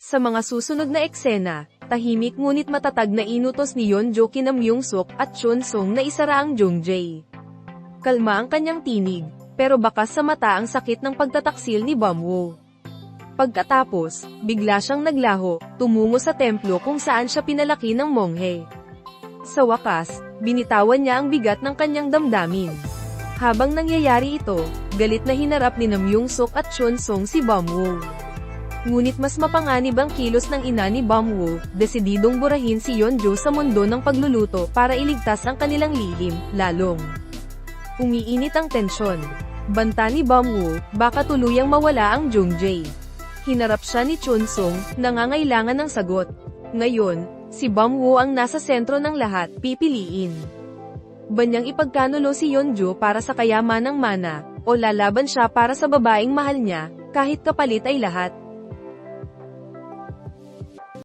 Sa mga susunod na eksena, tahimik ngunit matatag na inutos ni Yeonjo kina Myung-suk at Chun-sung na isara ang Jung-jae. Kalma ang kanyang tinig, pero bakas sa mata ang sakit ng pagtataksil ni Bum-woo. Pagkatapos, bigla siyang naglaho, tumungo sa templo kung saan siya pinalaki ng monghe. Sa wakas, binitawan niya ang bigat ng kanyang damdamin. Habang nangyayari ito, galit na hinarap ni Myung-suk at Chun-sung si Bum-woo. Ngunit mas mapanganib ang kilos ng ina ni Bum-woo, desididong burahin si Yeonjo sa mundo ng pagluluto para iligtas ang kanilang lihim, lalong umiinit ang tensyon. Banta ni Bum-woo, baka tuluyang mawala ang Jung-jae. Hinarap siya ni Chun-sung, nangangailangan ng sagot. Ngayon, si Bum-woo ang nasa sentro ng lahat, pipiliin ba niyang ipagkanulo si Yeonjo para sa kayamanang mana, o lalaban siya para sa babaeng mahal niya, kahit kapalit ay lahat?